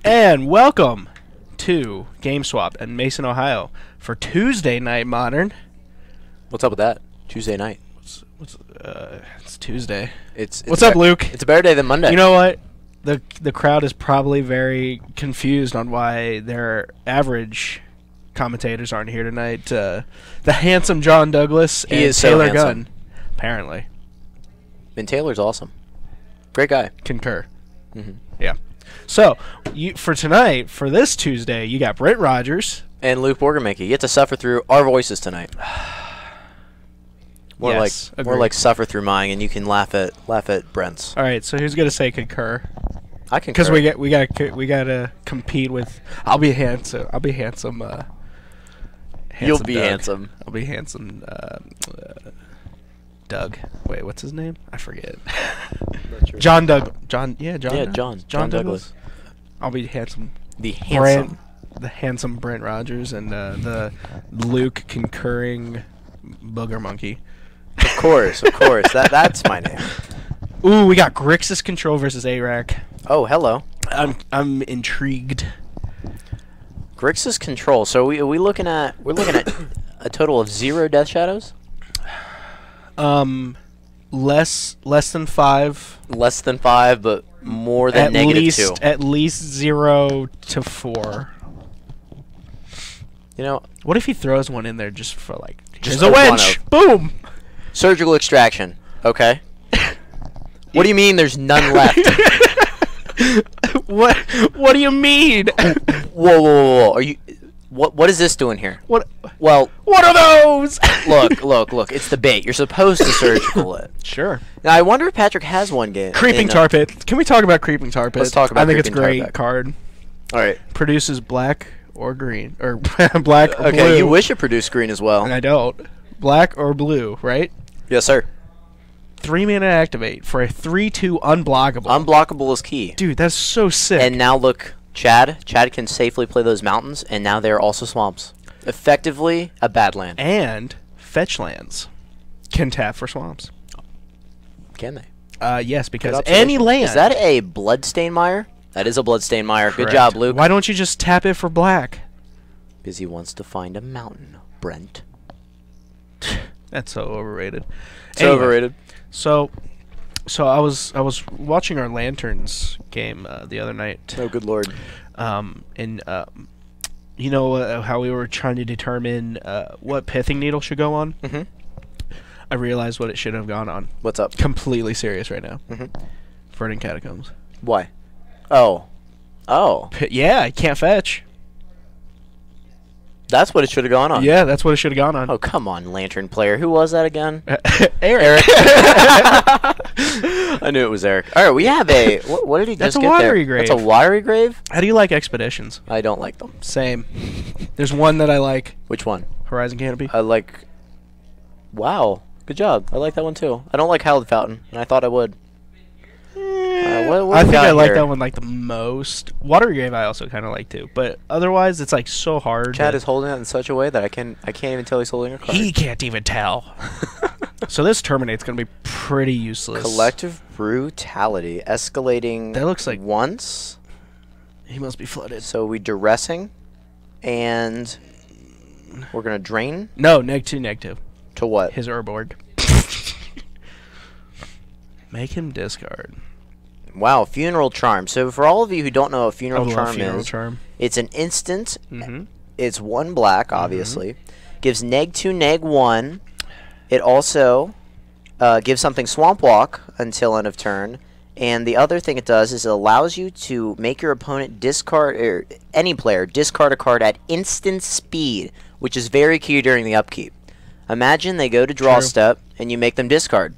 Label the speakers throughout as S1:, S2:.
S1: And welcome to GameSwap in Mason, Ohio for Tuesday Night Modern.
S2: What's up with that? Tuesday night.
S1: It's Tuesday.
S2: What's
S1: up, Luke?
S2: It's a better day than Monday.
S1: You know what? The crowd is probably very confused on why their average commentators aren't here tonight. The handsome John Douglas
S2: He
S1: and
S2: is so
S1: Taylor
S2: handsome.
S1: Gunn, apparently.
S2: And Taylor's awesome. Great guy.
S1: Concur.
S2: Mm-hmm.
S1: Yeah. So, for tonight, for this Tuesday, you got Brent Rogers.
S2: And Luke Borgermaker. You get to suffer through our voices tonight. More
S1: Yes,
S2: like suffer through mine, and you can laugh at Brent's.
S1: All right, so who's gonna say concur?
S2: I concur.
S1: Because we gotta compete with. I'll be handsome. Handsome
S2: You'll be
S1: Doug.
S2: handsome.
S1: I'll be handsome. Doug. Wait, what's his name? I forget. John Doug. John. Yeah, John.
S2: Yeah,
S1: Doug?
S2: John Douglas.
S1: I'll be handsome.
S2: The handsome.
S1: The handsome Brent Rogers and the Luke concurring booger monkey.
S2: Of course. That's my name.
S1: Ooh, we got Grixis control versus ARAC.
S2: Oh, hello.
S1: I'm intrigued.
S2: Grixis control. So we're looking at a total of 0 death shadows.
S1: Less than 5.
S2: Less than 5, but more than -2.
S1: At least 0 to 4.
S2: You know,
S1: What if he throws one in there just for like?
S2: Just
S1: There's a
S2: a
S1: wench. Boom.
S2: surgical extraction. Okay. What do you mean? There's none left.
S1: What do you mean?
S2: Whoa! Are you? What is this doing here?
S1: What?
S2: Well,
S1: What are those?
S2: look! It's the bait. You're supposed to surgical it.
S1: Sure.
S2: Now I wonder if Patrick has one game.
S1: Creeping Tar Pit. Can we talk about Creeping Tar Pit?
S2: Let's talk about
S1: I think it's a
S2: Creeping Tar
S1: great
S2: Pit.
S1: card.
S2: All right.
S1: Produces black or green or black or blue.
S2: Okay, you wish it produced green as well.
S1: And I don't. Black or blue, right?
S2: Yes, sir.
S1: 3-mana activate for a 3/2 unblockable.
S2: Unblockable is key.
S1: Dude, that's so sick.
S2: And now look, Chad can safely play those mountains, and now they're also swamps. Effectively, a bad land.
S1: And fetch lands can tap for swamps.
S2: Can they?
S1: Yes, because
S2: Good
S1: any
S2: observation.
S1: land.
S2: Is that a Bloodstained Mire? That is a Bloodstained Mire. Good
S1: Correct.
S2: job, Luke.
S1: Why don't you just tap it for black?
S2: Because he wants to find a mountain, Brent.
S1: That's so overrated.
S2: So overrated.
S1: So I was watching our Lanterns game the other night.
S2: Oh, good lord.
S1: And you know how we were trying to determine what pithing needle should go on?
S2: Mm-hmm.
S1: I realized what it should have gone on.
S2: What's up?
S1: Completely serious right now.
S2: Mm-hmm.
S1: Verdant Catacombs.
S2: Why? Oh.
S1: Yeah, I can't fetch.
S2: That's what it should have gone on.
S1: Yeah, that's what it should have gone on.
S2: Oh, come on, Lantern player. Who was that again?
S1: Eric.
S2: I knew it was Eric. All right, we have a... What did he
S1: That's
S2: just
S1: a
S2: get there?
S1: watery grave.
S2: That's a watery grave?
S1: How do you like expeditions?
S2: I don't like them.
S1: Same. There's one that I like.
S2: Which one?
S1: Horizon Canopy.
S2: I like... Wow. Good job. I like that one, too. I don't like Hallowed Fountain, and I thought I would. What
S1: I
S2: we
S1: think
S2: got
S1: I like
S2: here?
S1: that one like the most. Watery Grave I also kind of like too, but otherwise it's like so hard.
S2: Chad is holding it in such a way that I can't even tell he's holding a card.
S1: He can't even tell. So this Terminate's gonna be pretty useless.
S2: Collective Brutality. Escalating
S1: That looks like-
S2: once.
S1: He must be flooded.
S2: So we duressing. And we're going to drain.
S1: No, -2/-2.
S2: To what?
S1: His Urborg. Make him discard.
S2: Wow, Funeral Charm. So for all of you who don't know what Funeral Charm
S1: Funeral
S2: is,
S1: Charm.
S2: it's an instant.
S1: Mm-hmm.
S2: It's 1 black, obviously. Gives -2/-1. It also gives something Swamp Walk until end of turn. And the other thing it does is it allows you to make your opponent discard, or any player, discard a card at instant speed, which is very key during the upkeep. Imagine they go to draw
S1: True.
S2: step, and you make them discard.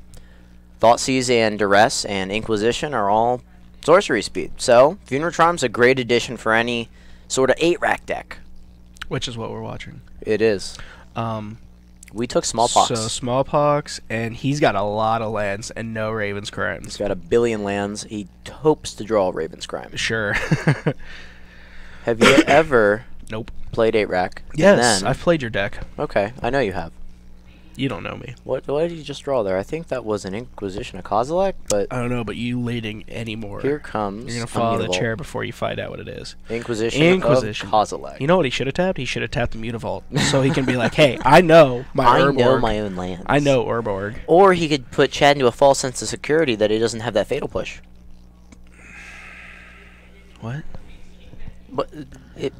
S2: Thoughtseize and Duress and Inquisition are all sorcery speed. So, Funeral Charm's a great addition for any sort of 8-rack deck.
S1: Which is what we're watching.
S2: It is. We took Smallpox.
S1: So Smallpox, and he's got a lot of lands and no Raven's Crimes.
S2: He's got 1 billion lands. He hopes to draw Raven's Crime.
S1: Sure.
S2: Have you ever
S1: Nope.
S2: played 8-rack?
S1: Yes, I've played your deck.
S2: Okay, I know you have.
S1: You don't know me.
S2: What did you just draw there? I think that was an Inquisition, a Kozilek, but
S1: I don't know, but you leading anymore.
S2: here comes
S1: You're gonna fall the
S2: Immutable.
S1: chair before you find out what it is.
S2: Inquisition of Kozilek.
S1: You know what he should have tapped? He should have tapped the Mutavault, so he can be like, "Hey, I know my
S2: I
S1: Urborg.
S2: know my own lands.
S1: I know Urborg."
S2: Or he could put Chad into a false sense of security that he doesn't have that Fatal Push.
S1: What?
S2: But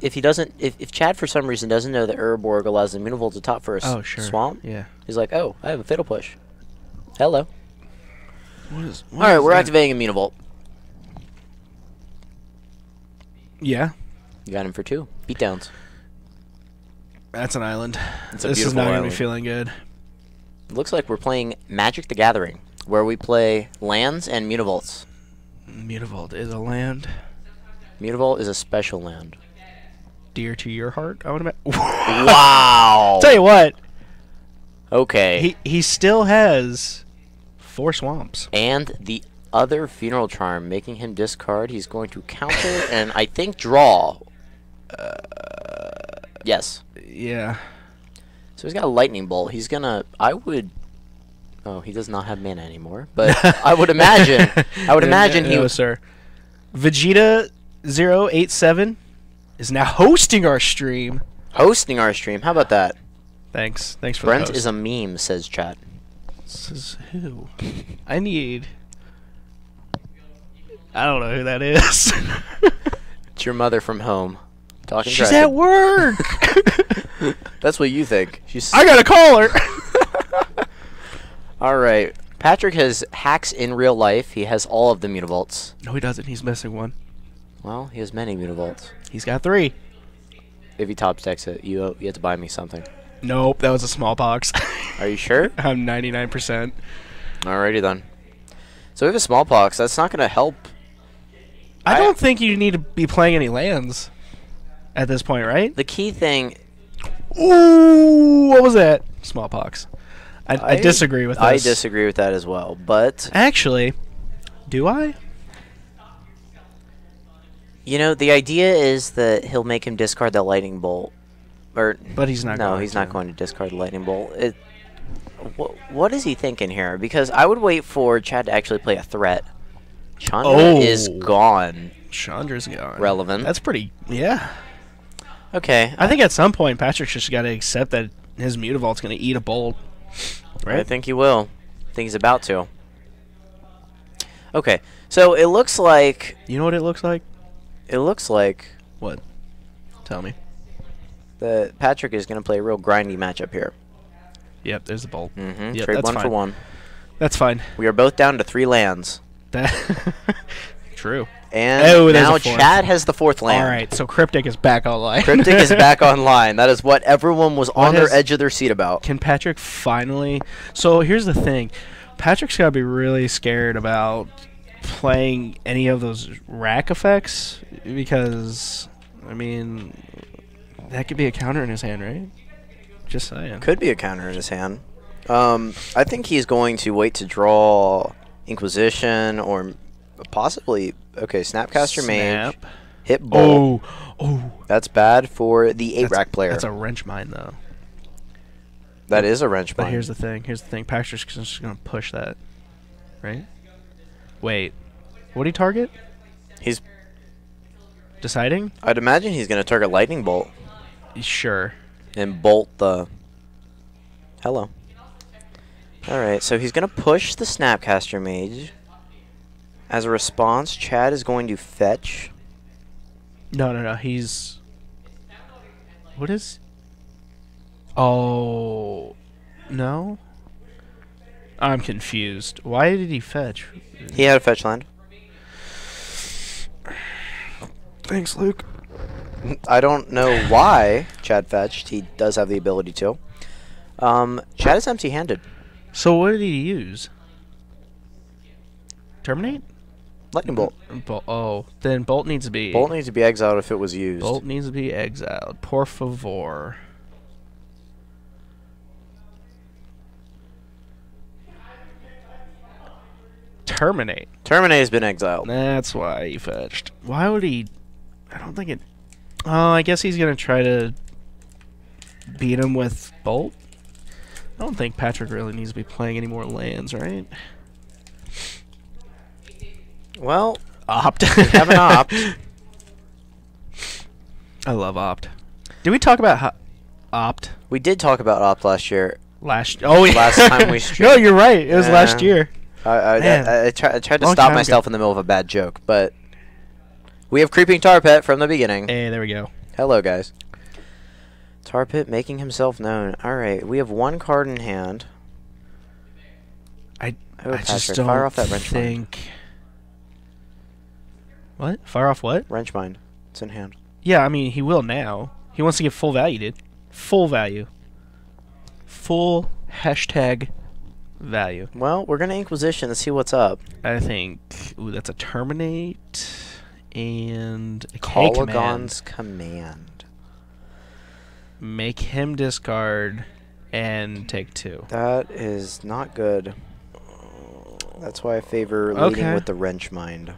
S2: if he doesn't, if Chad for some reason doesn't know that Urborg allows the Mutavault to top for a swamp,
S1: Yeah.
S2: he's like, oh, I have a Fatal Push. Hello.
S1: What
S2: All right, we're
S1: that?
S2: activating a Mutavault.
S1: Yeah.
S2: You got him for 2 beatdowns.
S1: That's an island.
S2: It's a
S1: This is
S2: beautiful
S1: not gonna
S2: island.
S1: be feeling good.
S2: It looks like we're playing Magic the Gathering, where we play lands and Mutavaults.
S1: Mutavault is a land
S2: Mutavault is a special land.
S1: dear to your heart. I would imagine.
S2: Wow.
S1: Tell you what,
S2: Okay.
S1: he still has 4 swamps.
S2: And the other Funeral Charm, making him discard. He's going to counter and I think draw. Yes.
S1: Yeah.
S2: So he's got a Lightning Bolt. He's gonna. I would. Oh, he does not have mana anymore. But I would imagine. I would imagine he
S1: No, sir. Vegeta 087 is now hosting our stream.
S2: hosting our stream. How about that?
S1: Thanks for
S2: Brent
S1: the
S2: is a meme, says chat.
S1: This is who? I need. I don't know who that is.
S2: It's your mother from home. Talking
S1: She's
S2: trash.
S1: at work.
S2: That's what you think. She's.
S1: I gotta call her.
S2: All right. Patrick has hacks in real life. He has all of the Mutavaults.
S1: No, he doesn't. He's missing one.
S2: Well, he has many Mutavaults.
S1: He's got 3.
S2: If he top decks it, you have to buy me something.
S1: Nope, that was a smallpox.
S2: Are you sure?
S1: I'm 99%.
S2: Alrighty then. So we have a smallpox. That's not going to help.
S1: I don't think you need to be playing any lands at this point, right?
S2: The key thing.
S1: Ooh, what was that? Smallpox. I disagree with this.
S2: I disagree with that as well. But
S1: Actually, do I?
S2: you know, the idea is that he'll make him discard the Lightning Bolt.
S1: But he's not.
S2: No,
S1: going
S2: he's
S1: to.
S2: not going to discard the Lightning Bolt. What is he thinking here? Because I would wait for Chad to actually play a threat. Chandra is gone.
S1: Chandra's gone.
S2: Relevant.
S1: That's pretty. Yeah.
S2: Okay.
S1: I think at some point Patrick's just got to accept that his Mutavault's going to eat a bolt. Right?
S2: I think he will. I think he's about to. Okay. So it looks like.
S1: You know what it looks like?
S2: It looks like
S1: What? Tell me.
S2: that Patrick is going to play a real grindy matchup here.
S1: Yep, there's the bolt.
S2: Mm-hmm.
S1: Yep,
S2: Trade
S1: that's
S2: 1 for
S1: fine.
S2: 1.
S1: That's fine.
S2: We are both down to 3 lands.
S1: That True.
S2: And
S1: Oh, there's
S2: now
S1: a 4th.
S2: Chad has the 4th land.
S1: All right, so Cryptic is back online.
S2: Cryptic is back online. That is what everyone was on their
S1: has-
S2: edge of their seat about.
S1: Can Patrick finally... So here's the thing. Patrick's got to be really scared about playing any of those rack effects because, I mean, that could be a counter in his hand, right? Just saying.
S2: Could be a counter in his hand. I think he's going to wait to draw Inquisition or possibly... Okay, Snapcaster Mage.
S1: Snap.
S2: Hit Bolt.
S1: Oh.
S2: That's bad for the 8-rack player.
S1: That's a wrench mine, though.
S2: That is a wrench
S1: But
S2: mine.
S1: here's the thing. Patrick's just going to push that. Right? Wait. What do you target?
S2: He's...
S1: Deciding?
S2: I'd imagine he's going to target Lightning Bolt
S1: Sure.
S2: and bolt the... Hello. Alright, so he's going to push the Snapcaster Mage. As a response, Chad is going to fetch.
S1: No. He's... What is... Oh... No? I'm confused. Why did he fetch?
S2: He had a fetch land.
S1: Thanks, Luke.
S2: I don't know why Chad fetched. He does have the ability to. Chad is empty-handed.
S1: So what did he use? Terminate?
S2: Lightning Bolt.
S1: Oh, then Bolt needs to be...
S2: Bolt needs to be exiled if it was used.
S1: Bolt needs to be exiled. Por favor. Terminate.
S2: Terminate has been exiled.
S1: That's why he fetched. Why would he... I don't think it... Oh, I guess he's going to try to beat him with Bolt. I don't think Patrick really needs to be playing any more lands, right?
S2: Well,
S1: Opt.
S2: we have an opt.
S1: I love Opt. Did we talk about Opt
S2: We did talk about opt last year.
S1: Oh, yeah.
S2: Last time we streamed.
S1: No, you're right. It was last year.
S2: I tried to
S1: Long
S2: stop
S1: time
S2: myself
S1: ago.
S2: in the middle of a bad joke, but we have Creeping Tar Pit from the beginning.
S1: Hey, there we go.
S2: Hello, guys. Tar Pit making himself known. All right, we have one card in hand.
S1: I
S2: Patrick,
S1: just don't
S2: fire off that wrench mind.
S1: think. What? Fire off what?
S2: Wrench mind. It's in hand.
S1: Yeah, I mean, he will now. He wants to get full value, dude. Full value. Full hashtag value.
S2: Well, we're gonna Inquisition to see what's up.
S1: I think. Ooh, that's a terminate and a K command.
S2: Polygon's command.
S1: Make him discard and take 2.
S2: That is not good. That's why I favor leading with the wrench mind.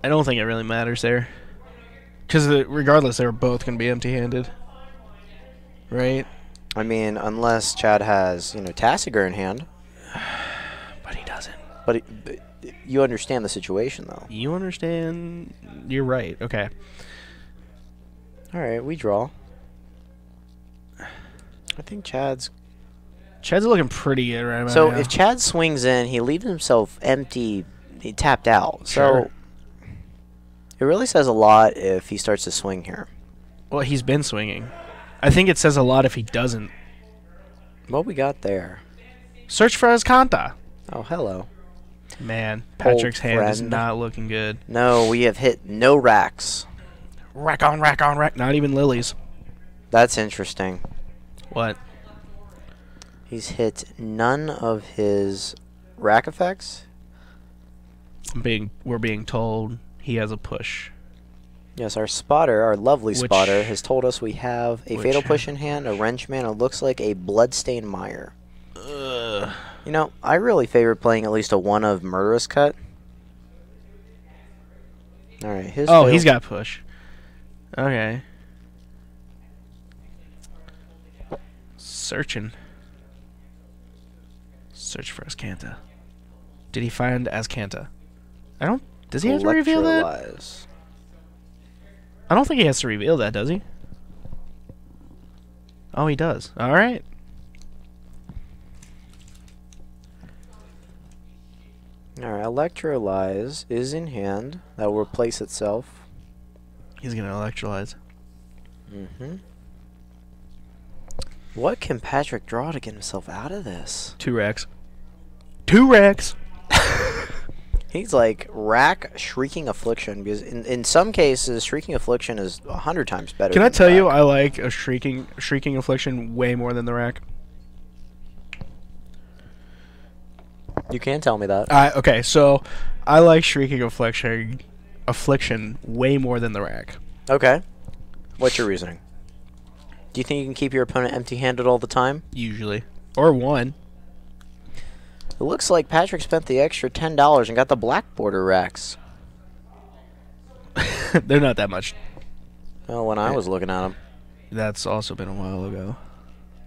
S1: I don't think it really matters there. Because regardless, they're both going to be empty-handed. Right?
S2: I mean, unless Chad has, Tassiger in hand.
S1: But he doesn't.
S2: But you understand the situation, though.
S1: You understand? You're right. Okay.
S2: All right, we draw. I think Chad's
S1: looking pretty good right now.
S2: So if Chad swings in, he leaves himself empty. He tapped out.
S1: Sure.
S2: So it really says a lot if he starts to swing here.
S1: Well, he's been swinging. I think it says a lot if he doesn't.
S2: What we got there?
S1: Search for Azcanta.
S2: Oh, hello.
S1: Man, Patrick's hand is
S2: friend.
S1: not looking good.
S2: No, we have hit no racks.
S1: Rack on rack on rack. Not even lilies.
S2: That's interesting.
S1: What?
S2: He's hit none of his rack effects.
S1: We're being told he has a push.
S2: Yes, our spotter, our lovely
S1: Which-
S2: spotter, has told us we have a
S1: which
S2: Fatal
S1: hand?
S2: Push in hand, a Wrench Man, and looks like a Bloodstained Mire.
S1: Ugh.
S2: I really favor playing at least a 1 of Murderous Cut. Alright, his
S1: Oh,
S2: fatal-
S1: he's got push. Okay. Searching. Search for Azcanta. Did he find Azcanta? I don't... Does he have to reveal that?
S2: Electrolyze.
S1: I don't think he has to reveal that, does he? Oh, he does. Alright.
S2: Alright, Electrolyze is in hand. That will replace itself.
S1: He's gonna electrolyze.
S2: Mm-hmm. What can Patrick draw to get himself out of this?
S1: 2 racks. 2 racks!
S2: He's like rack Shrieking Affliction, because in some cases, Shrieking Affliction is 100 times better.
S1: Can I
S2: than
S1: tell you,
S2: rack.
S1: I like a shrieking affliction way more than the rack.
S2: You can tell me that.
S1: Okay, so I like shrieking affliction way more than the rack.
S2: Okay. What's your reasoning? Do you think you can keep your opponent empty-handed all the time?
S1: Usually, or 1.
S2: It looks like Patrick spent the extra $10 and got the black border racks.
S1: They're not that much.
S2: Well, when I was looking at them.
S1: That's also been a while ago.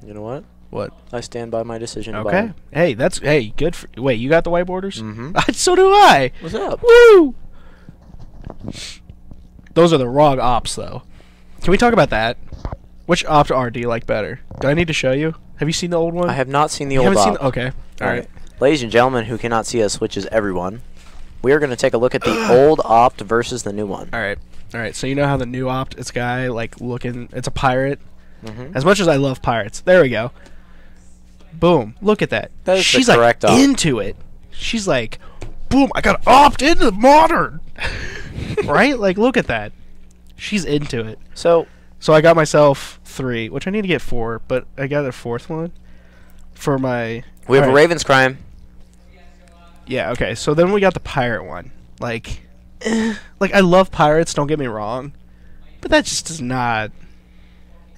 S2: You know what?
S1: What?
S2: I stand by my decision. to buy
S1: Okay.
S2: 'em.
S1: Hey, that's good. Wait, you got the white borders?
S2: Mhm.
S1: So do I.
S2: What's up?
S1: Woo! Those are the wrong ops, though. Can we talk about that? Which opt art do you like better? Do I need to show you? Have you seen the old one?
S2: I have not seen the
S1: You
S2: old
S1: haven't
S2: op.
S1: seen? Okay. All right.
S2: Ladies and gentlemen who cannot see us, which is everyone, we are going to take a look at the old opt versus the new one.
S1: All right. All right. So you know how the new opt? It's a guy like looking. It's a pirate.
S2: Mhm.
S1: As much as I love pirates, there we go. Boom! Look at that.
S2: That is the
S1: She's
S2: correct
S1: like
S2: opt.
S1: into it. She's like, boom! I got to opt into the modern. Right? Like, look at that. She's into it.
S2: So
S1: I got myself 3, which I need to get 4, but I got a 4th one for my.
S2: we have a
S1: Alright.
S2: Raven's Crime.
S1: Yeah. Okay. So then we got the pirate one. Like I love pirates. Don't get me wrong, but that just is not.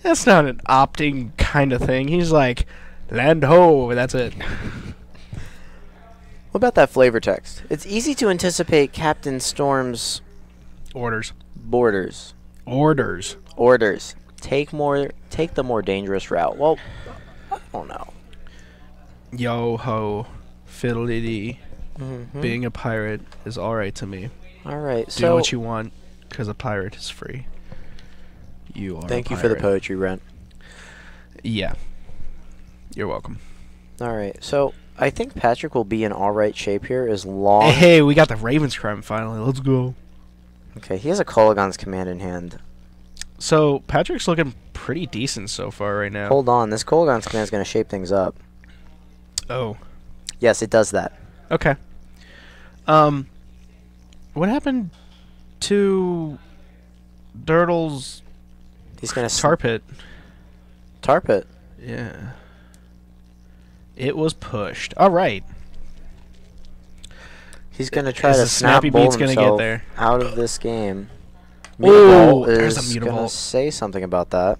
S1: That's not an opting kind of thing. He's like, land ho. That's it.
S2: What about that flavor text? It's easy to anticipate Captain Storm's
S1: Orders.
S2: borders.
S1: Orders.
S2: Orders. Take the more dangerous route. Well, don't know.
S1: Yo ho, fiddly.
S2: Mm-hmm.
S1: Being a pirate is alright to me.
S2: Alright,
S1: Do
S2: so...
S1: what you want, because a pirate is free. You are
S2: Thank
S1: a
S2: you for the
S1: pirate.
S2: poetry, Brent.
S1: Yeah. You're welcome.
S2: Alright, so I think Patrick will be in alright shape here as long...
S1: Hey, we got the Ravens crime finally. Let's go.
S2: Okay, he has a Kolaghan's command in hand.
S1: So, Patrick's looking pretty decent so far right now.
S2: Hold on, this Kolaghan's command is going to shape things up.
S1: Oh.
S2: Yes, it does that.
S1: Okay. What happened to Dirtle's
S2: He's going to...
S1: tar pit?
S2: Tarp it.
S1: Yeah. It was pushed. All right.
S2: He's going to try
S1: Is
S2: to
S1: the Snappy
S2: snap bolt
S1: Beats gonna get
S2: himself
S1: there?
S2: out of this game.
S1: Ooh,
S2: Mutavault
S1: there's a
S2: is going to
S1: Mutavault.
S2: say something about that.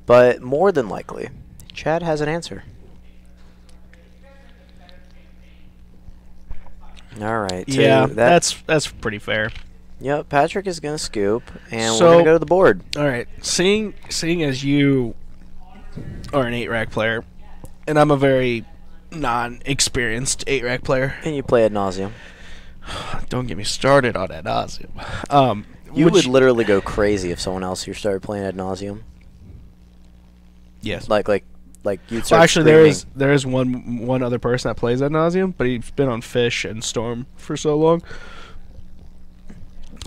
S2: But more than likely, Chad has an answer. All right. so
S1: Yeah,
S2: that,
S1: that's pretty fair.
S2: Yep, Patrick is going to scoop, and
S1: So-
S2: we're going to go to the board.
S1: All right. Seeing as you are an 8-rack player, and I'm a very non-experienced 8-rack player.
S2: And you play ad nauseum.
S1: Don't get me started on ad nauseum.
S2: You would literally go crazy if someone else here started playing ad nauseum.
S1: Yes.
S2: Like you'd
S1: Well,
S2: start
S1: actually,
S2: screaming.
S1: there is one other person that plays ad nauseum, but he's been on Fish and Storm for so long.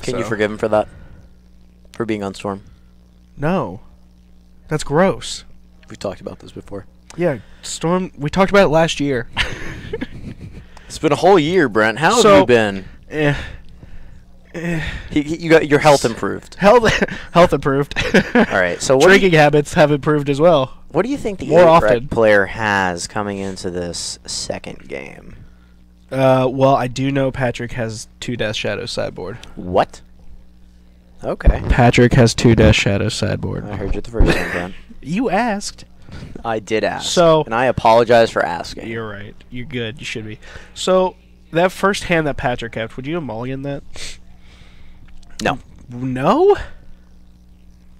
S2: Can you
S1: So-
S2: forgive him for that? For being on Storm?
S1: No, that's gross.
S2: We've talked about this before.
S1: Yeah, Storm. We talked about it last year.
S2: It's been a whole year, Brent. How
S1: So-
S2: have you been?
S1: eh,
S2: You got your health improved.
S1: health improved.
S2: All right. So what
S1: Drinking habits have improved as well.
S2: What do you think the
S1: More
S2: 8-rack
S1: often.
S2: player has coming into this second game?
S1: Well, I do know Patrick has 2 Death Shadows sideboard.
S2: What? Okay.
S1: Patrick has 2 Death Shadows sideboard.
S2: I heard you the first time, Brent.
S1: You asked.
S2: I did ask.
S1: So-
S2: and I apologize for asking.
S1: You're right. You're good. You should be. So, that first hand that Patrick kept, would you have mulliganed that?
S2: No.
S1: No?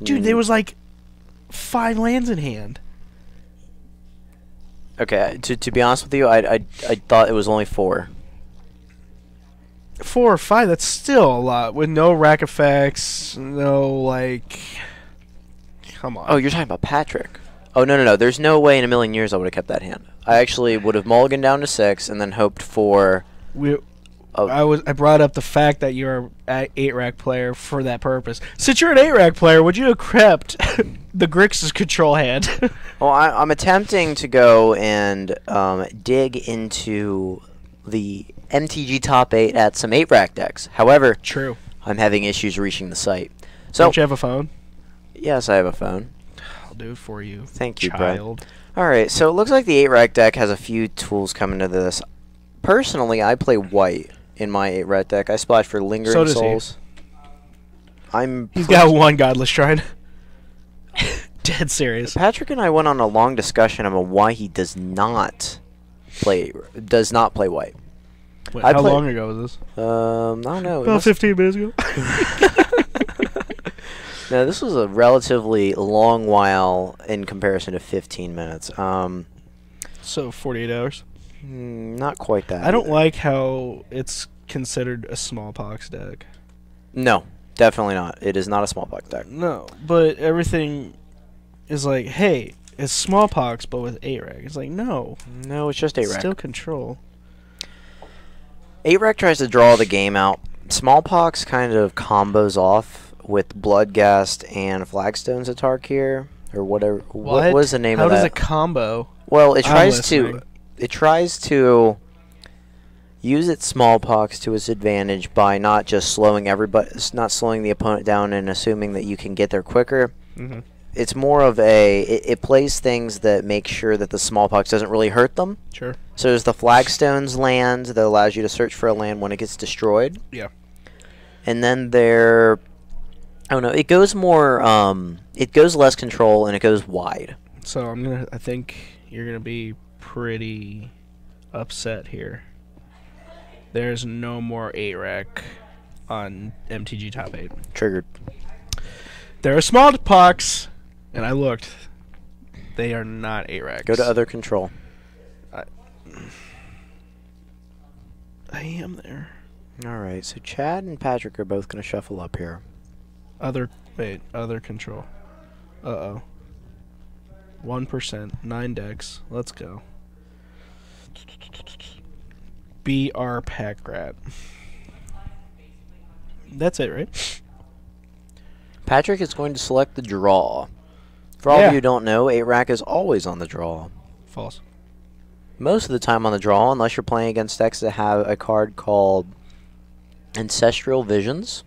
S1: Dude, there
S2: Mm,
S1: was like 5 lands in hand.
S2: Okay. To be honest with you, I thought it was only 4.
S1: 4 or 5, that's still a lot. With no rack effects, no, like... Come on.
S2: Oh, you're talking about Patrick. Oh, no. There's no way in a million years I would have kept that hand. I actually would have mulliganed down to 6 and then hoped for...
S1: I brought up the fact that you're an 8-rack player for that purpose. Since you're an 8-rack player, would you have crept the Grixis control hand?
S2: Well, I'm attempting to go and dig into the MTG top 8 at some 8-rack decks. However,
S1: True.
S2: I'm having issues reaching the site. So,
S1: Don't you have a phone?
S2: yes, I have a phone.
S1: I'll do it for you.
S2: Thank you, Brett.
S1: child.
S2: Alright, so it looks like the 8-rack deck has a few tools coming to this. Personally, I play white in my 8-rack deck. I splash for Lingering
S1: So does he.
S2: Souls.
S1: He's got 1 Godless Shrine. Dead serious.
S2: Patrick and I went on a long discussion about why he does not play white.
S1: Wait,
S2: I
S1: how
S2: play-
S1: long ago was this?
S2: I don't know. It
S1: About
S2: must-
S1: 15 minutes ago.
S2: No, this was a relatively long while in comparison to 15 minutes.
S1: So 48 hours.
S2: Not quite that.
S1: I don't
S2: either.
S1: like how it's considered a smallpox deck.
S2: No, definitely not. It is not a smallpox deck.
S1: No, but everything is like, hey, it's smallpox, but with 8-rack. It's like, no,
S2: No, it's just 8-rack.
S1: still control.
S2: 8-rack tries to draw the game out. Smallpox kind of combos off with Bloodghast and Flagstones at Tarkir, or whatever. What was the name
S1: How
S2: of that?
S1: does it combo?
S2: Well, it
S1: I'm
S2: tries
S1: listening.
S2: to use its smallpox to its advantage by not just slowing everybody, not slowing the opponent down and assuming that you can get there quicker.
S1: Mm-hmm.
S2: It's more of it plays things that make sure that the smallpox doesn't really hurt them.
S1: Sure.
S2: So there's the Flagstones land that allows you to search for a land when it gets destroyed.
S1: Yeah.
S2: And then I don't know, it goes more, it goes less control and it goes wide.
S1: So I think you're gonna be pretty upset here. There's no more 8-rack on MTG top 8.
S2: Triggered.
S1: There are smallpox, and I looked. They are not 8 racks.
S2: Go to other control.
S1: I am there.
S2: All right, so Chad and Patrick are both going to shuffle up here.
S1: Other control. Uh-oh. 1%, 9 decks. Let's go. BR Pack Rat. That's it, right?
S2: Patrick is going to select the draw. For all of you who don't know, 8-rack is always on the draw.
S1: False.
S2: Most of the time on the draw, unless you're playing against decks that have a card called Ancestral Visions.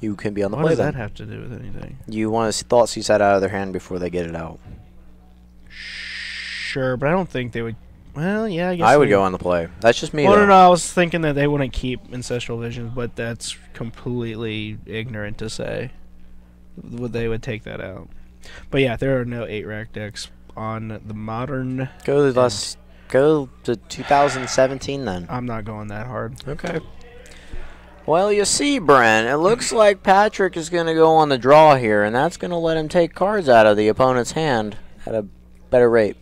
S2: You can be on the play then.
S1: What does that have to do with anything?
S2: You want to thought seize that out of their hand before they get it out.
S1: Sure, but I don't think they would. Well, yeah, I guess
S2: I would go on the play. That's just me.
S1: No, I was thinking that they wouldn't keep Ancestral Visions, but that's completely ignorant to say. They would take that out. But yeah, there are no 8-rack decks on the modern.
S2: Go to 2017 then.
S1: I'm not going that hard.
S2: Okay. Well, you see, Brent, it looks like Patrick is going to go on the draw here, and that's going to let him take cards out of the opponent's hand at a better rate.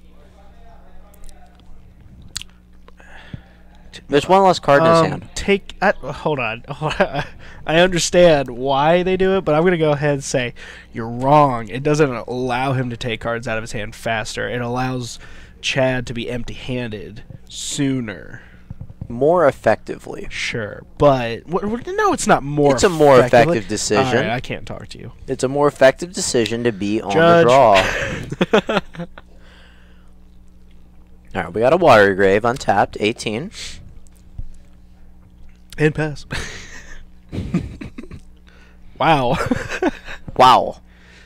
S2: There's one less card in his hand.
S1: Hold on. I understand why they do it, but I'm going to go ahead and say you're wrong. It doesn't allow him to take cards out of his hand faster. It allows Chad to be empty-handed sooner.
S2: More effectively.
S1: Sure, but no, it's not more.
S2: It's a more effective decision.
S1: All right, I can't talk to you.
S2: It's a more effective decision to be on the draw. All right, we got a Watery Grave untapped, 18.
S1: And pass. Wow.
S2: Wow.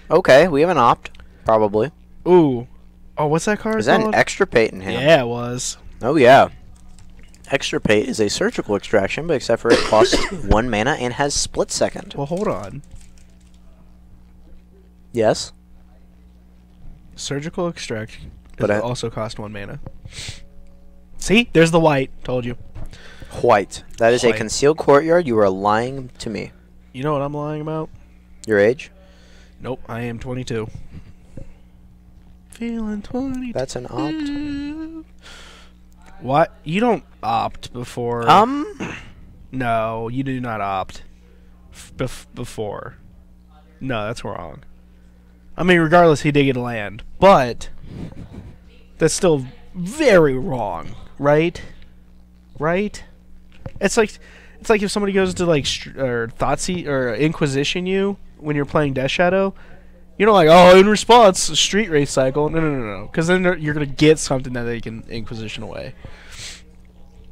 S2: Okay, we have an opt, probably.
S1: Ooh. Oh, what's that card
S2: Is that
S1: called?
S2: an Extirpate in hand?
S1: Yeah, it was.
S2: Oh, yeah. Extirpate is a surgical extraction, but except for it costs 1 mana and has split second.
S1: Well, hold on.
S2: Yes?
S1: Surgical extraction
S2: but
S1: also cost 1 mana. See? There's the white. Told you.
S2: White. That is a concealed courtyard. You are lying to me.
S1: You know what I'm lying about?
S2: Your age?
S1: Nope, I am 22. Feeling 22.
S2: That's an opt.
S1: What? You don't opt before... No, you do not opt before. No, that's wrong. I mean, regardless, he did get land. But that's still very wrong, right? Right? It's like if somebody goes to like Thoughtseize or Inquisition you when you're playing Death Shadow, you're not like, oh, in response, Street Race Cycle. No. Because then you're gonna get something that they can Inquisition away.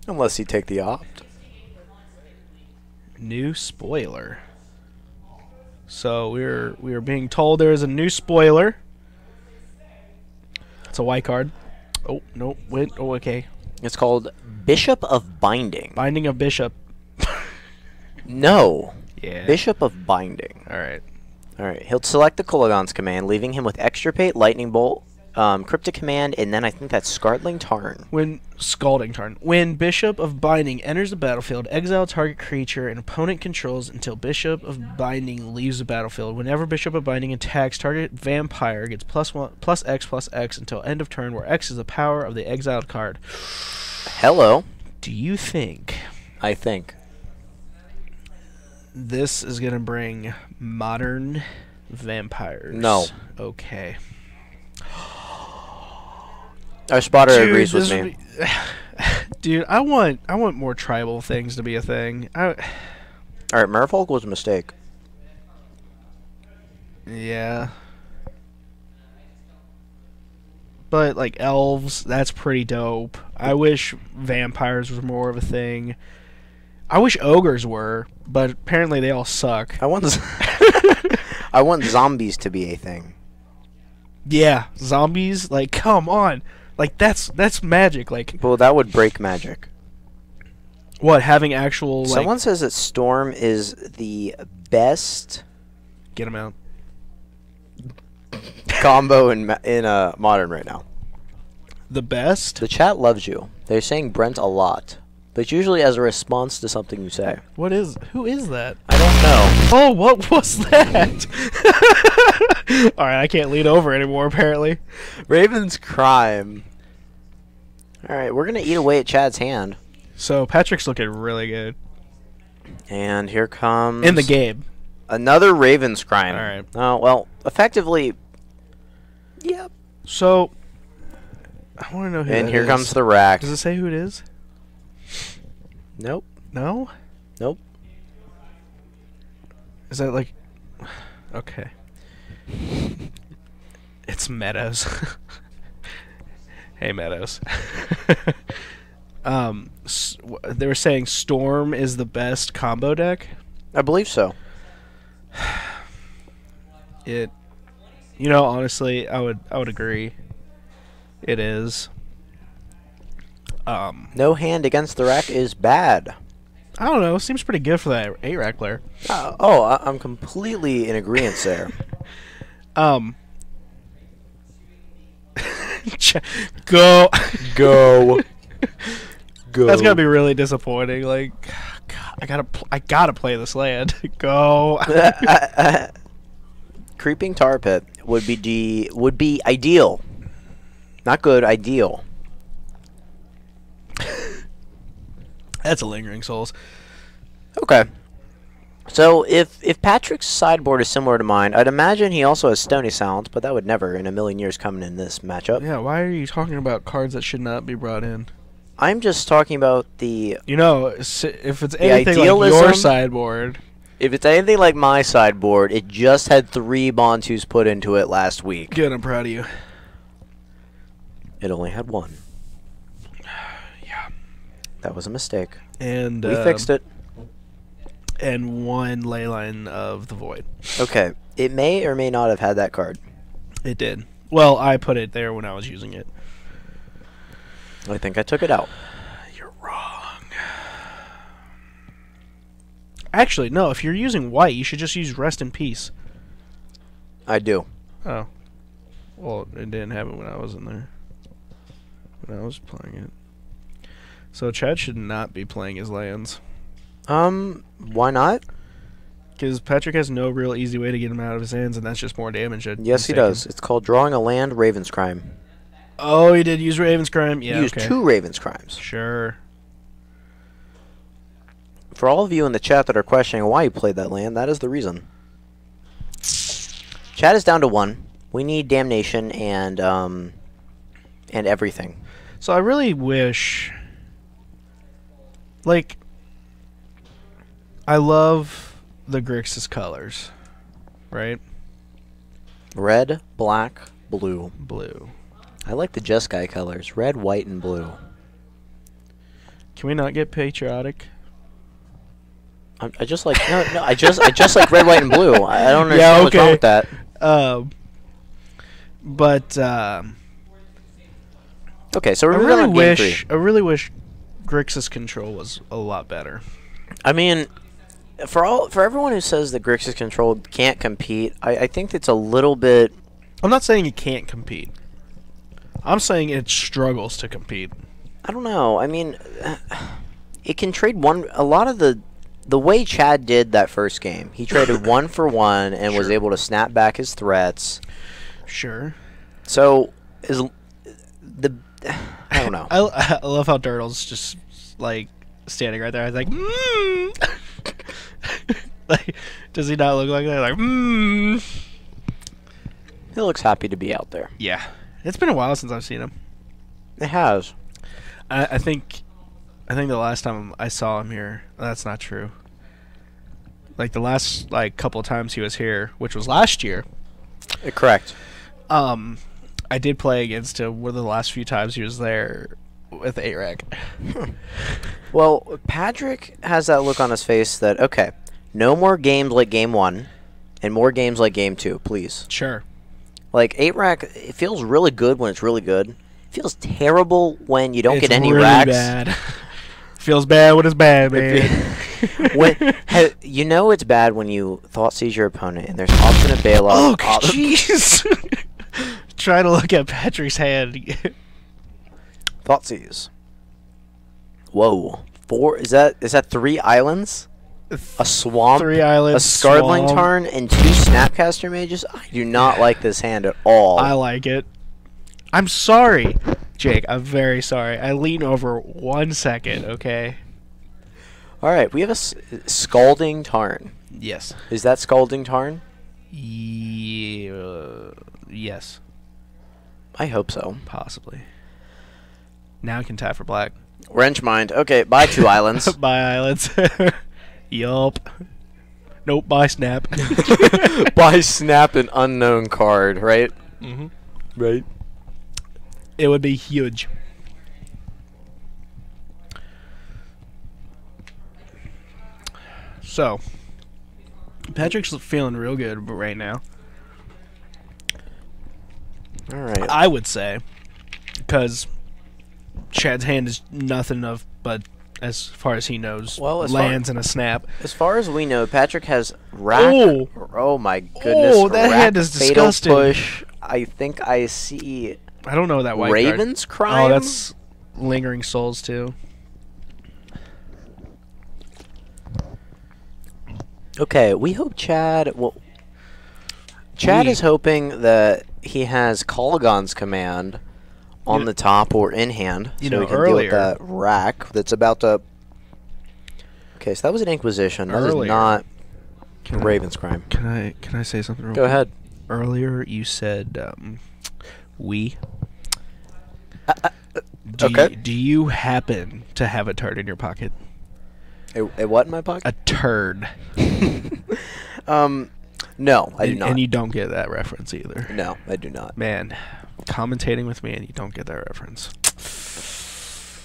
S2: Unless you take the opt.
S1: New spoiler. So we are being told there is a new spoiler. It's a white card. Oh no! Wait. Oh, okay.
S2: It's called Bishop of Binding.
S1: Binding of Bishop.
S2: No.
S1: Yeah.
S2: Bishop of Binding.
S1: All right.
S2: All right. He'll select the Kulagon's command, leaving him with Extirpate, Lightning Bolt, Cryptic Command, and then I think that's Scalding Tarn.
S1: When Bishop of Binding enters the battlefield, exile target creature an opponent controls until Bishop of Binding leaves the battlefield. Whenever Bishop of Binding attacks, target vampire gets +X until end of turn, where X is the power of the exiled card.
S2: Hello.
S1: Do you think...
S2: I think.
S1: This is going to bring modern vampires?
S2: No.
S1: Okay.
S2: Our spotter agrees with me.
S1: Dude, I want more tribal things to be a thing.
S2: Alright, Merfolk was a mistake.
S1: Yeah. But, like, elves, that's pretty dope. I wish vampires were more of a thing. I wish ogres were, but apparently they all suck.
S2: I want zombies to be a thing.
S1: Yeah, zombies, like, come on. Like, that's magic. Like,
S2: well, that would break magic.
S1: What, having actual, like...
S2: Someone says that Storm is the best...
S1: Get him out.
S2: ...combo in Modern right now.
S1: The best?
S2: The chat loves you. They're saying Brent a lot. but usually as a response to something you say.
S1: What is? Who is that?
S2: I don't know.
S1: Oh, what was that? All right, I can't lean over anymore. Apparently,
S2: Raven's crime. All right, we're gonna eat away at Chad's hand.
S1: so Patrick's looking really good
S2: And here comes
S1: in the game.
S2: another Raven's crime.
S1: All right.
S2: Oh well, effectively. Yep.
S1: So I want to know who.
S2: And
S1: that
S2: here
S1: is.
S2: comes the rack.
S1: Does it say who it is?
S2: Nope.
S1: No.
S2: Nope.
S1: Is that like? Okay. It's Meadows. Hey, Meadows. They were saying Storm is the best combo deck.
S2: I believe so.
S1: You know, honestly, I would agree. It is.
S2: No hand against the rack is bad.
S1: I don't know. Seems pretty good for that 8-rack player.
S2: I'm completely in agreement there.
S1: Go.
S2: Go. Go.
S1: That's gotta be really disappointing. Like, God, I gotta play this land. Go.
S2: Creeping Tar Pit would be ideal. Not good, ideal.
S1: That's a Lingering Souls.
S2: Okay. So if Patrick's sideboard is similar to mine, I'd imagine he also has Stony Silence, but that would never in a million years come in this matchup.
S1: Yeah, why are you talking about cards that should not be brought in?
S2: I'm just talking about the...
S1: You know, if it's anything like
S2: idealism,
S1: your sideboard...
S2: If it's anything like my sideboard, it just had 3 Bontus put into it last week.
S1: Good, I'm proud of you.
S2: It only had 1.
S1: Yeah.
S2: That was a mistake.
S1: And
S2: we fixed it.
S1: And 1 Leyline of the Void.
S2: Okay. It may or may not have had that card.
S1: It did. Well, I put it there when I was using it.
S2: I think I took it out.
S1: You're wrong. Actually, no. If you're using white, you should just use Rest in Peace.
S2: I do.
S1: Oh. Well, it didn't have it when I was in there. When I was playing it. So Chad should not be playing his lands.
S2: Why not?
S1: Because Patrick has no real easy way to get him out of his hands, and that's just more damage.
S2: Yes, he does. It's called drawing a land, Raven's Crime.
S1: Oh, he did use Raven's Crime? Yeah,
S2: He used 2 Raven's Crimes.
S1: Sure.
S2: For all of you in the chat that are questioning why he played that land, that is the reason. Chat is down to 1. We need Damnation and everything.
S1: So I really wish... Like... I love the Grixis colors. Right?
S2: Red, black, blue.
S1: Blue.
S2: I like the Jeskai colors. Red, white, and blue.
S1: Can we not get patriotic?
S2: I just like I just like red, white, and blue. I don't understand what's wrong with that. Okay, so we're moving on to game 3.
S1: I really wish Grixis control was a lot better.
S2: I mean, for everyone who says that Grixis control can't compete, I think it's a little bit.
S1: I'm not saying it can't compete. I'm saying it struggles to compete.
S2: I don't know. I mean, it can trade one. A lot of the way Chad did that first game, he traded 1 for 1 and was able to snap back his threats.
S1: Sure.
S2: So I don't know.
S1: I love how Dirtle's just like standing right there. I was like, like, does he not look like that? Like,
S2: He looks happy to be out there.
S1: Yeah. It's been a while since I've seen him.
S2: It has.
S1: I think the last time I saw him here, that's not true. Like the last couple of times he was here, which was last year.
S2: Correct.
S1: I did play against him one of the last few times he was there with 8-rack.
S2: Well, Patrick has that look on his face that, okay, no more games like Game 1 and more games like Game 2, please.
S1: Sure.
S2: Like, 8-rack, it feels really good when it's really good. It feels terrible when you don't get any
S1: really
S2: racks.
S1: Bad. Feels bad when it's bad, man.
S2: You know it's bad when you thought seize your opponent and there's option of bailout.
S1: Oh, jeez. Try to look at Patrick's hand.
S2: Thought seize. Whoa. 4. Is that 3 islands? A swamp,
S1: 3 islands,
S2: a Scardling
S1: swamp.
S2: Tarn, and 2 Snapcaster Mages? I do not like this hand at all.
S1: I like it. I'm sorry, Jake. I'm very sorry. I lean over 1 second, okay?
S2: Alright, we have a Scalding Tarn.
S1: Yes.
S2: Is that Scalding Tarn?
S1: Yes.
S2: I hope so.
S1: Possibly. Now I can tap for black.
S2: Wrench Mind. Okay, buy 2 islands.
S1: Buy islands. Yup. Nope, buy snap.
S2: Buy Snap an unknown card, right?
S1: Mm-hmm.
S2: Right.
S1: It would be huge. So, Patrick's feeling real good right now.
S2: Alright.
S1: I would say, because Chad's hand is nothing of but, as far as he knows, lands and a snap.
S2: As far as we know, Patrick has rack. Oh my goodness!
S1: Oh, that
S2: rack,
S1: hand is
S2: fatal
S1: disgusting.
S2: Push. I think I see.
S1: I don't know that white
S2: Raven's
S1: card.
S2: Crime.
S1: Oh, that's Lingering Souls too.
S2: Okay, we hope Chad. Well, Chad is hoping that he has Kolaghan's Command on the top or in hand,
S1: You
S2: so
S1: know,
S2: we can deal with that rack that's about to. Okay, so that was an Inquisition. That is not Raven's Crime.
S1: Can I say something real
S2: Go
S1: quick?
S2: ahead.
S1: Earlier you said we.
S2: Okay.
S1: Do you happen to have a turd in your pocket?
S2: A what in my pocket?
S1: A turd.
S2: No, I do not.
S1: And you don't get that reference either.
S2: No, I do not.
S1: Man, commentating with me and you don't get that reference.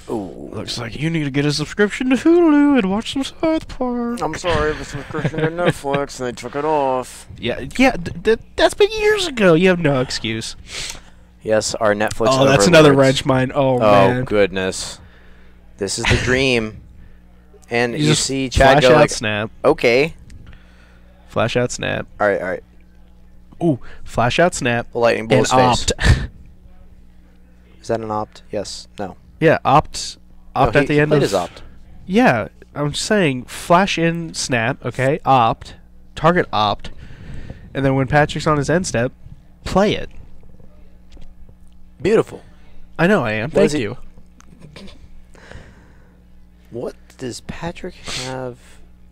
S2: Ooh.
S1: Looks like you need to get a subscription to Hulu and watch some South Park.
S2: I'm sorry, the subscription to Netflix, and they took it off.
S1: Yeah, that's been years ago. You have no excuse.
S2: Yes, our Netflix.
S1: Oh, that's another wrench mine. Oh, man.
S2: Goodness. This is the dream. And you
S1: just
S2: see Chad
S1: flash
S2: go
S1: out
S2: like,
S1: snap.
S2: okay.
S1: Flash out snap.
S2: All right.
S1: Ooh, flash out snap.
S2: The lightning
S1: And
S2: bolt's face.
S1: opt.
S2: Is that an opt? Yes. No.
S1: Yeah, opt
S2: No,
S1: at the end of
S2: his opt.
S1: Yeah, I'm saying flash in snap, okay? Opt, target opt, and then when Patrick's on his end step, play it.
S2: Beautiful.
S1: I know I am. Thank you.
S2: What does Patrick have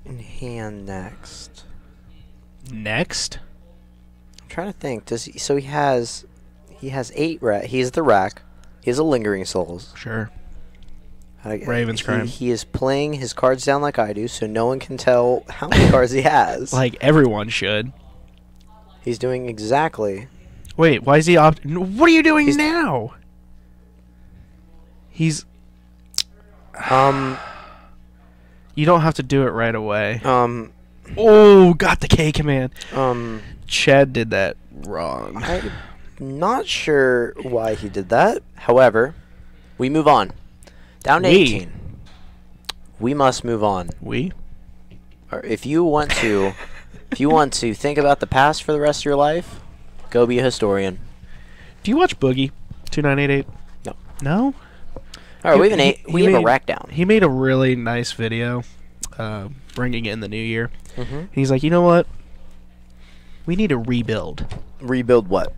S2: in hand next?
S1: Next?
S2: I'm trying to think. Does he? So he has 8 rack. He has the rack. He has a Lingering Souls.
S1: Sure. Raven's Crime.
S2: He is playing his cards down like I do, so no one can tell how many cards he has.
S1: Like everyone should.
S2: He's doing exactly.
S1: Wait, why is he opt? What are you doing now? He's. You don't have to do it right away. Oh, got the K command. Chad did that wrong.
S2: I'm not sure why he did that. However, we move on. Down to 18. We must move on. Or if you want to think about the past for the rest of your life, go be a historian.
S1: Do you watch Boogie 2988?
S2: No.
S1: No?
S2: All right, we have a rack down.
S1: He made a really nice video bringing in the new year.
S2: Mm-hmm.
S1: He's like, you know what? We need to rebuild.
S2: Rebuild what?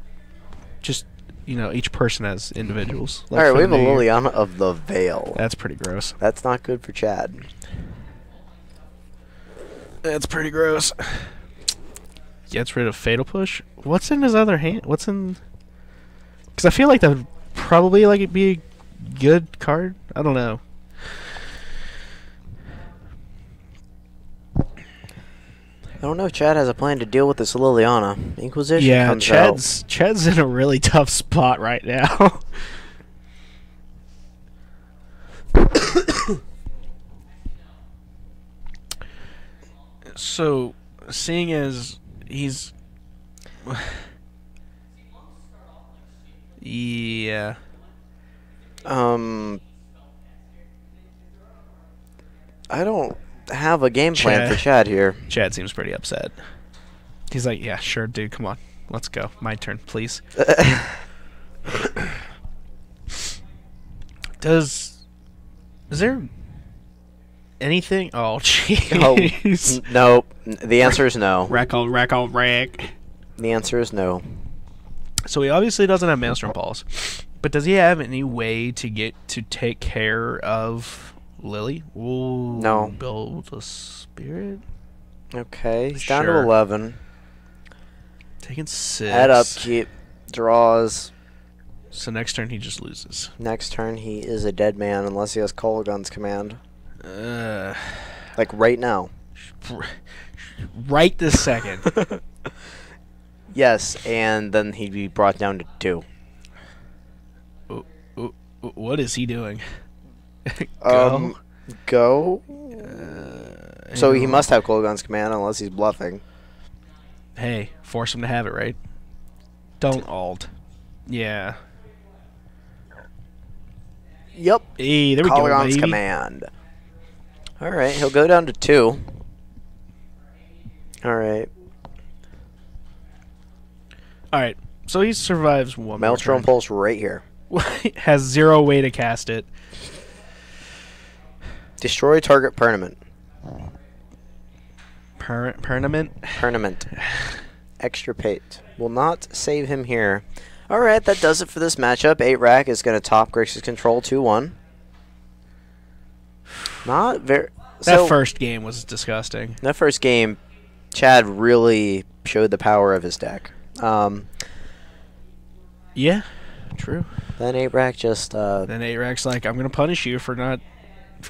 S1: Just, each person as individuals.
S2: All right, we have a Liliana of the Veil.
S1: That's pretty gross.
S2: That's not good for Chad.
S1: That's pretty gross. Gets rid of Fatal Push. What's in his other hand? What's in... Because I feel like that would probably it'd be a good card. I don't know.
S2: I don't know if Chad has a plan to deal with this Liliana. Inquisition comes out.
S1: Chad's in a really tough spot right now. So, seeing as he's... yeah.
S2: I don't have a game plan for Chad here.
S1: Chad seems pretty upset. He's like, yeah, sure, dude, come on. Let's go. My turn, please. Is there anything? Oh,
S2: Oh,
S1: jeez.
S2: nope. The answer is no.
S1: Rack on rack on rack.
S2: The answer is no.
S1: So he obviously doesn't have Maelstrom Pulse. But does he have any way to take care of Lily? Ooh,
S2: No.
S1: Build a spirit?
S2: Okay, he's down to
S1: Sure.
S2: 11.
S1: Taking 6.
S2: Head upkeep. Draws.
S1: So next turn he just loses.
S2: Next turn, he is a dead man unless he has Kolaghan's command.
S1: Uh,
S2: Like right now.
S1: right this second.
S2: Yes, and then he'd be brought down to 2.
S1: What is he doing?
S2: Go. So he
S1: Hang on.
S2: must have Kolaghan's command unless he's bluffing.
S1: Hey, force him to have it, right? Don't alt. Yeah.
S2: Yep.
S1: Hey, there we go,
S2: Kolaghan's
S1: baby.
S2: command. Alright, he'll go down to 2. Alright.
S1: Alright, so he survives one more
S2: Maelstrom
S1: turn.
S2: Pulse right here.
S1: Has 0 way to cast it.
S2: Destroy target permanent.
S1: Permanent?
S2: Extirpate. Will not save him here. Alright, that does it for this matchup. 8 rack is going to top Grixis control 2-1. Not very...
S1: That first game was disgusting.
S2: That first game, Chad really showed the power of his deck.
S1: Yeah, true.
S2: Then 8 rack just...
S1: Then 8-Rack's like, I'm going to punish you for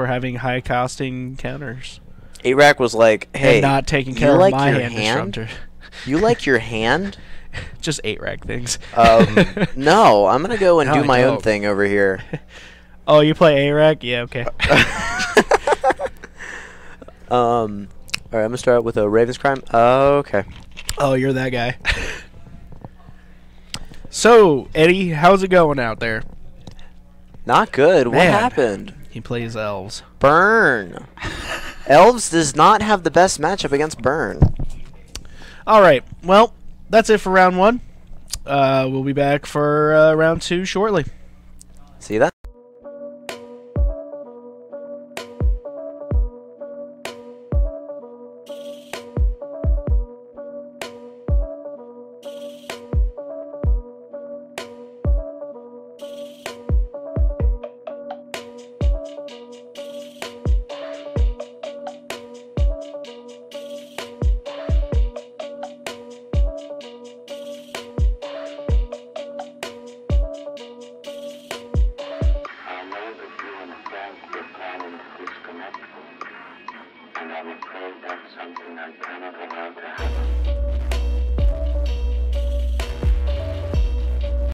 S1: having high costing counters.
S2: 8 rack was like, hey,
S1: and not taking care
S2: you
S1: of
S2: like
S1: my
S2: your
S1: hand
S2: hand?
S1: disruptor.
S2: You like your hand?
S1: Just 8-Rack things.
S2: No, I'm going to go and
S1: No,
S2: do
S1: I
S2: my own
S1: don't.
S2: thing over here.
S1: Oh, you play 8-Rack? Yeah, okay.
S2: Alright, I'm going to start with a Raven's Crime. Okay.
S1: Oh, you're that guy. So, Eddie, how's it going out there?
S2: Not good. What
S1: Man.
S2: happened?
S1: He plays elves.
S2: Burn. Elves does not have the best matchup against Burn.
S1: All right. Well, that's it for round 1. We'll be back for round 2 shortly.
S2: See that?